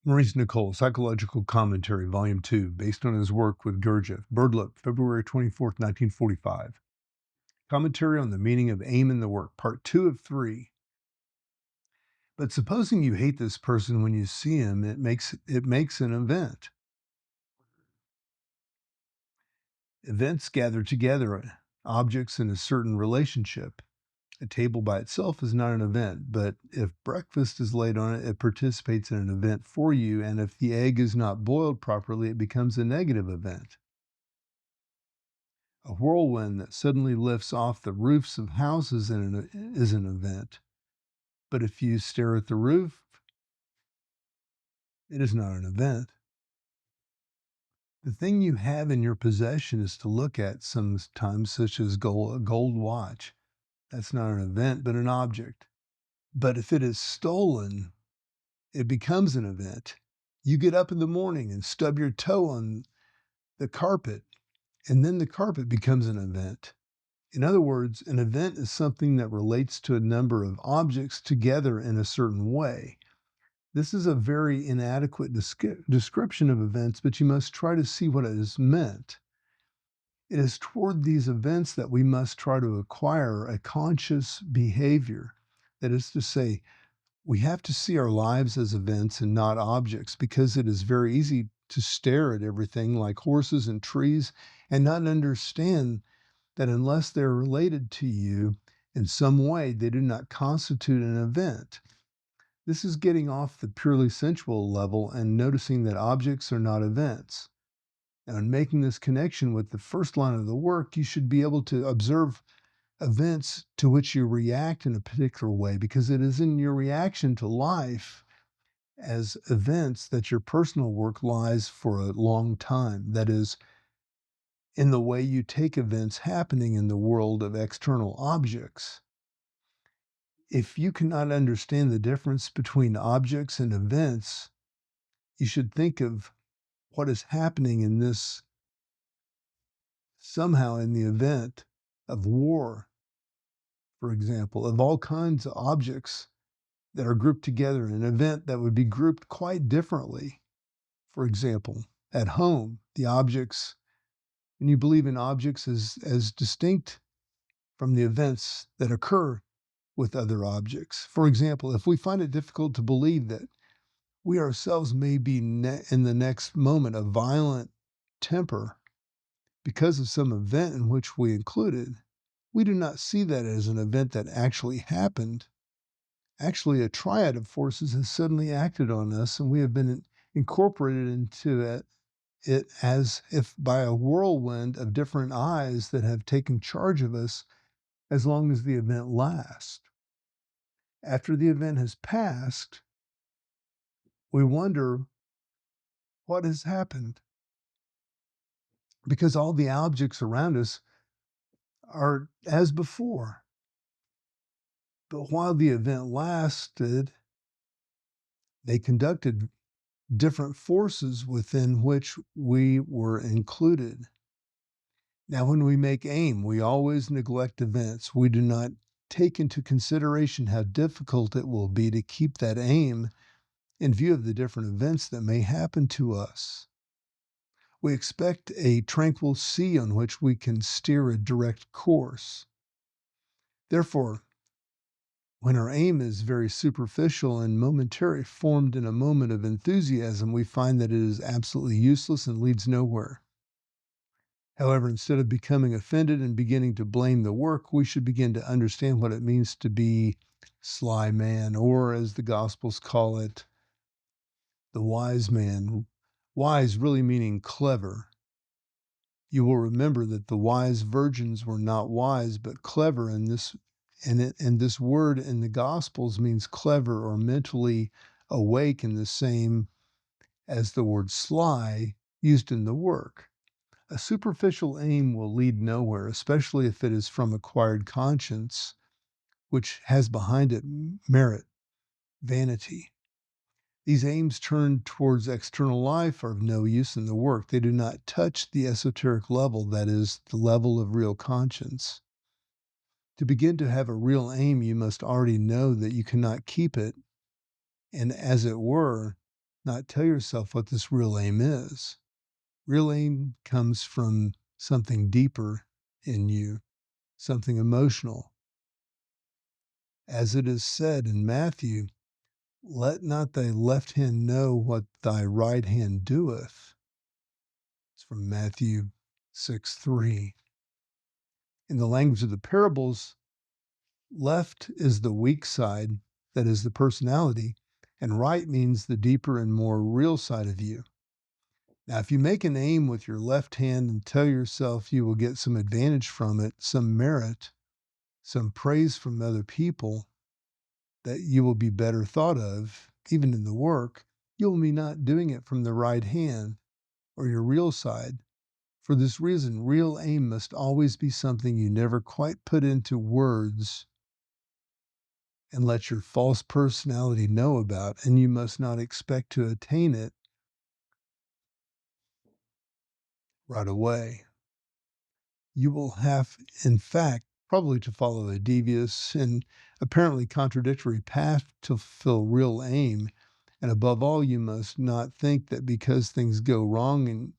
Maurice Nicol, Psychological Commentary, Volume 2, based on his work with Gurdjieff, Birdlip, February 24th, 1945. Commentary on the Meaning of Aim in the Work, Part 2 of 3. But supposing you hate this person when you see him, it makes an event. Events gather together, objects in a certain relationship. A table by itself is not an event, but if breakfast is laid on it, it participates in an event for you, and if the egg is not boiled properly, it becomes a negative event. A whirlwind that suddenly lifts off the roofs of houses is an event, but if you stare at the roof, it is not an event. The thing you have in your possession is to look at sometimes, such as a gold watch. That's not an event, but an object. But if it is stolen, it becomes an event. You get up in the morning and stub your toe on the carpet, and then the carpet becomes an event. In other words, an event is something that relates to a number of objects together in a certain way. This is a very inadequate description of events, but you must try to see what it is meant. It is toward these events that we must try to acquire a conscious behavior. That is to say, we have to see our lives as events and not objects, because it is very easy to stare at everything like horses and trees and not understand that unless they're related to you in some way, they do not constitute an event. This is getting off the purely sensual level and noticing that objects are not events. Now, in making this connection with the first line of the work, you should be able to observe events to which you react in a particular way, because it is in your reaction to life as events that your personal work lies for a long time. That is, in the way you take events happening in the world of external objects. If you cannot understand the difference between objects and events, you should think of what is happening in this somehow in the event of war, for example, of all kinds of objects that are grouped together in an event that would be grouped quite differently. For example, at home, the objects, and you believe in objects as distinct from the events that occur with other objects. For example, if we find it difficult to believe that we ourselves may be in the next moment a violent temper because of some event in which we included, we do not see that as an event that actually happened. Actually, a triad of forces has suddenly acted on us, and we have been incorporated into it as if by a whirlwind of different eyes that have taken charge of us as long as the event lasts. After the event has passed, we wonder what has happened, because all the objects around us are as before. But while the event lasted, they conducted different forces within which we were included. Now, when we make aim, we always neglect events. We do not take into consideration how difficult it will be to keep that aim in view of the different events that may happen to us. We expect a tranquil sea on which we can steer a direct course. Therefore, when our aim is very superficial and momentary, formed in a moment of enthusiasm, we find that it is absolutely useless and leads nowhere. However, instead of becoming offended and beginning to blame the work, we should begin to understand what it means to be sly man, or as the Gospels call it, the wise man. Wise really meaning clever. You will remember that the wise virgins were not wise, but clever, and this word in the Gospels means clever or mentally awake in the same as the word sly used in the work. A superficial aim will lead nowhere, especially if it is from acquired conscience, which has behind it merit, vanity. These aims turned towards external life are of no use in the work. They do not touch the esoteric level, that is, the level of real conscience. To begin to have a real aim, you must already know that you cannot keep it, and as it were, not tell yourself what this real aim is. Real aim comes from something deeper in you, something emotional. As it is said in Matthew, let not thy left hand know what thy right hand doeth. It's from Matthew 6:3. In the language of the parables, left is the weak side, that is the personality, and right means the deeper and more real side of you. Now, if you make an aim with your left hand and tell yourself you will get some advantage from it, some merit, some praise from other people, that you will be better thought of, even in the work, you will be not doing it from the right hand or your real side. For this reason, real aim must always be something you never quite put into words and let your false personality know about, and you must not expect to attain it right away. You will have, in fact, probably to follow a devious and apparently contradictory path to fulfill real aim. And above all, you must not think that because things go wrong and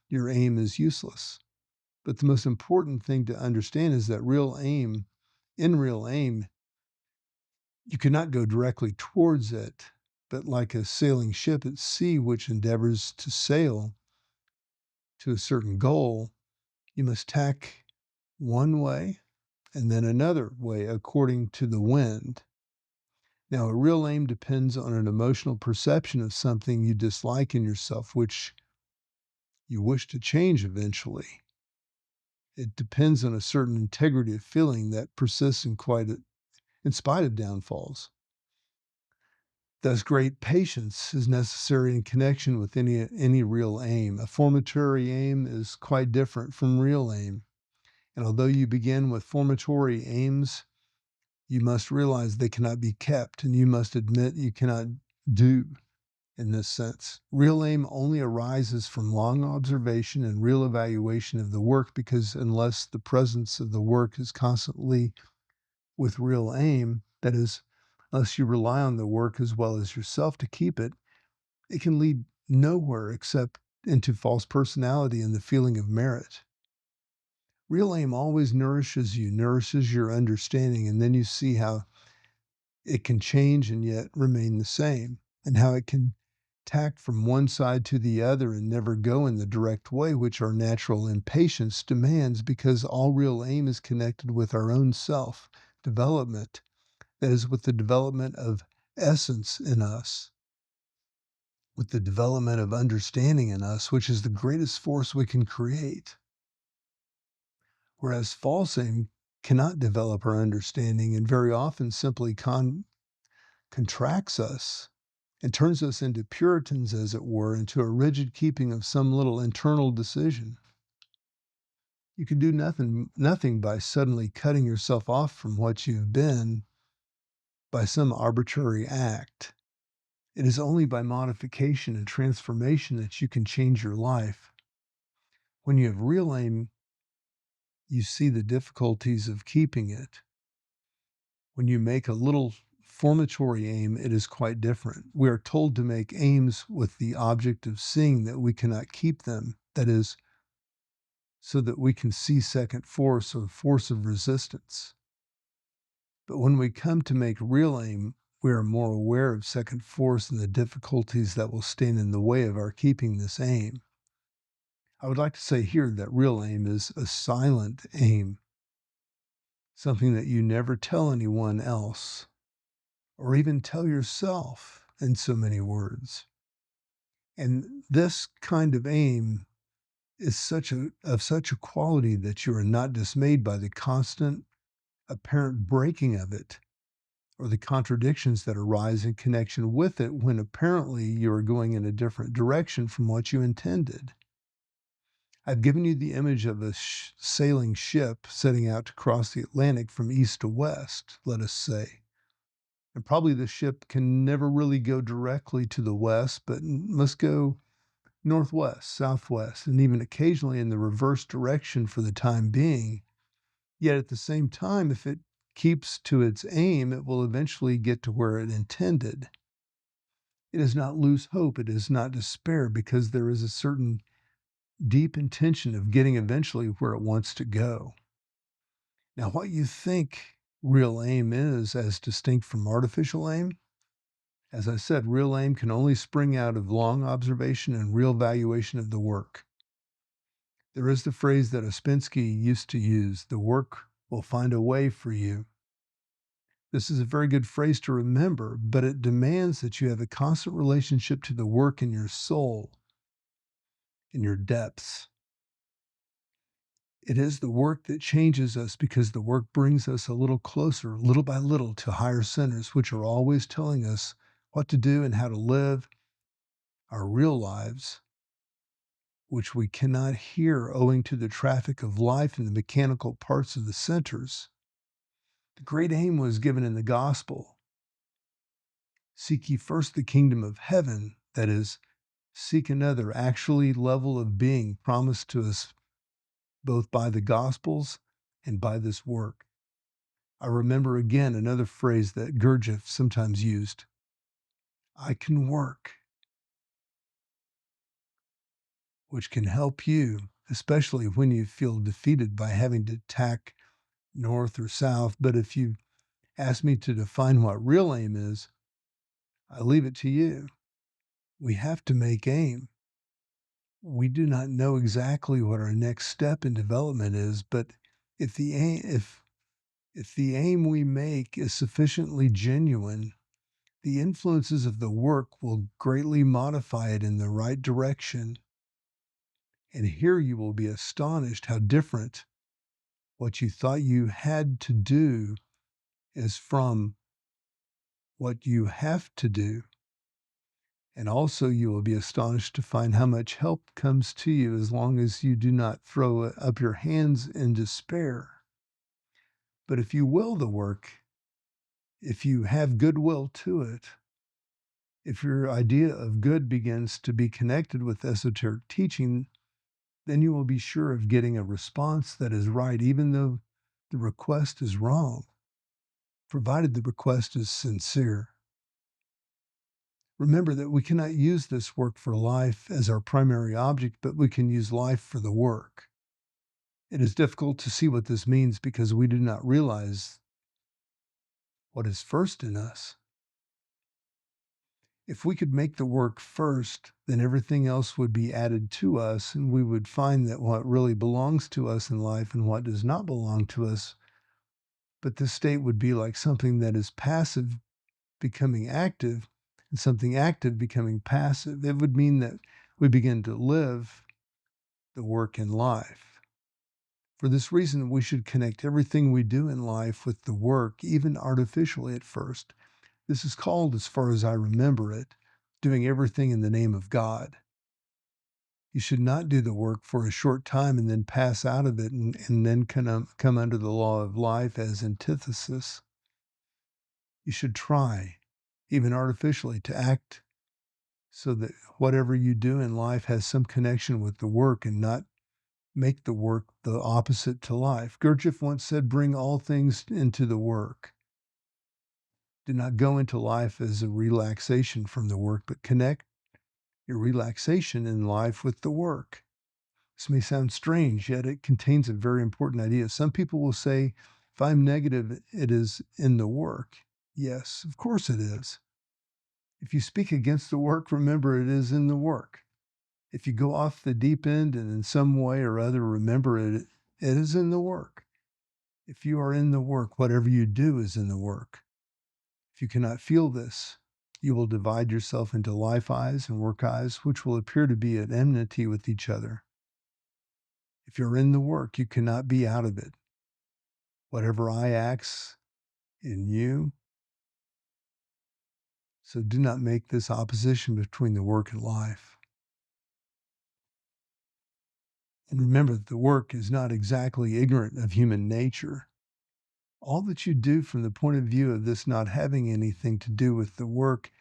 your aim is useless. But the most important thing to understand is that in real aim, you cannot go directly towards it, but like a sailing ship at sea which endeavors to sail to a certain goal, you must tack one way and then another way according to the wind. Now, a real aim depends on an emotional perception of something you dislike in yourself, which you wish to change eventually. It depends on a certain integrity of feeling that persists in spite of downfalls. Thus, great patience is necessary in connection with any real aim. A formatory aim is quite different from real aim. And although you begin with formatory aims, you must realize they cannot be kept, and you must admit you cannot do in this sense. Real aim only arises from long observation and real evaluation of the work, because unless the presence of the work is constantly with real aim, that is, unless you rely on the work as well as yourself to keep it, it can lead nowhere except into false personality and the feeling of merit. Real aim always nourishes you, nourishes your understanding, and then you see how it can change and yet remain the same, and how it can tack from one side to the other and never go in the direct way, which our natural impatience demands, because all real aim is connected with our own self development, that is, with the development of essence in us, with the development of understanding in us, which is the greatest force we can create. Whereas false aim cannot develop our understanding and very often simply contracts us and turns us into Puritans, as it were, into a rigid keeping of some little internal decision. You can do nothing by suddenly cutting yourself off from what you've been by some arbitrary act. It is only by modification and transformation that you can change your life. When you have real aim, you see the difficulties of keeping it. When you make a little formatory aim, it is quite different. We are told to make aims with the object of seeing that we cannot keep them. That is, so that we can see second force or force of resistance. But when we come to make real aim, we are more aware of second force and the difficulties that will stand in the way of our keeping this aim. I would like to say here that real aim is a silent aim, something that you never tell anyone else, or even tell yourself in so many words. And this kind of aim is of such a quality that you are not dismayed by the constant apparent breaking of it or the contradictions that arise in connection with it when apparently you are going in a different direction from what you intended. I've given you the image of a sailing ship setting out to cross the Atlantic from east to west, let us say. And probably the ship can never really go directly to the west, but must go northwest, southwest, and even occasionally in the reverse direction for the time being. Yet at the same time, if it keeps to its aim, it will eventually get to where it intended. It is not lose hope. It is not despair, because there is a certain deep intention of getting eventually where it wants to go. Now, what you think real aim is, as distinct from artificial aim, as I said, real aim can only spring out of long observation and real valuation of the work. There is the phrase that Ouspensky used to use: the work will find a way for you. This is a very good phrase to remember, but it demands that you have a constant relationship to the work in your soul, in your depths. It is the work that changes us, because the work brings us a little closer, little by little, to higher centers, which are always telling us what to do and how to live our real lives, which we cannot hear owing to the traffic of life and the mechanical parts of the centers. The great aim was given in the gospel. Seek ye first the kingdom of heaven, that is, seek another actually level of being promised to us both by the gospels and by this work. I remember again another phrase that Gurdjieff sometimes used: I can work, which can help you, especially when you feel defeated by having to tack north or south. But if you ask me to define what real aim is, I leave it to you. We have to make aim. We do not know exactly what our next step in development is, but if the aim we make is sufficiently genuine, the influences of the work will greatly modify it in the right direction. And here you will be astonished how different what you thought you had to do is from what you have to do. And also you will be astonished to find how much help comes to you as long as you do not throw up your hands in despair. But if you will the work, if you have goodwill to it, if your idea of good begins to be connected with esoteric teaching, then you will be sure of getting a response that is right, even though the request is wrong, provided the request is sincere. Remember that we cannot use this work for life as our primary object, but we can use life for the work. It is difficult to see what this means because we do not realize what is first in us. If we could make the work first, then everything else would be added to us, and we would find that what really belongs to us in life and what does not belong to us. But this state would be like something that is passive becoming active, and something active becoming passive. It would mean that we begin to live the work in life. For this reason, we should connect everything we do in life with the work, even artificially at first. This is called, as far as I remember it, doing everything in the name of God. You should not do the work for a short time and then pass out of it and then come under the law of life as antithesis. You should try, even artificially, to act so that whatever you do in life has some connection with the work and not make the work the opposite to life. Gurdjieff once said, bring all things into the work. Do not go into life as a relaxation from the work, but connect your relaxation in life with the work. This may sound strange, yet it contains a very important idea. Some people will say, if I'm negative, it is in the work. Yes, of course it is. If you speak against the work, remember it is in the work. If you go off the deep end and in some way or other, remember it is in the work. If you are in the work, whatever you do is in the work. If you cannot feel this, you will divide yourself into life eyes and work eyes, which will appear to be at enmity with each other. If you're in the work, you cannot be out of it. Whatever eye acts in you, so do not make this opposition between the work and life. And remember that the work is not exactly ignorant of human nature. All that you do from the point of view of this not having anything to do with the work,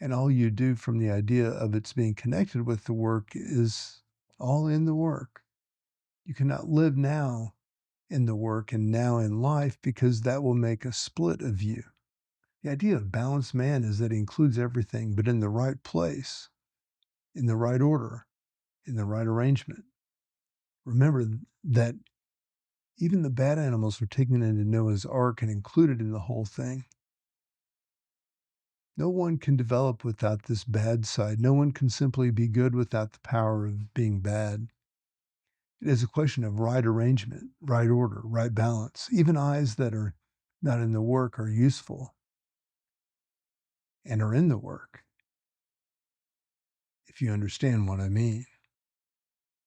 and all you do from the idea of its being connected with the work, is all in the work. You cannot live now in the work and now in life, because that will make a split of you. The idea of balanced man is that he includes everything, but in the right place, in the right order, in the right arrangement. Remember that even the bad animals were taken into Noah's ark and included in the whole thing. No one can develop without this bad side. No one can simply be good without the power of being bad. It is a question of right arrangement, right order, right balance. Even eyes that are not in the work are useful and are in the work, if you understand what I mean.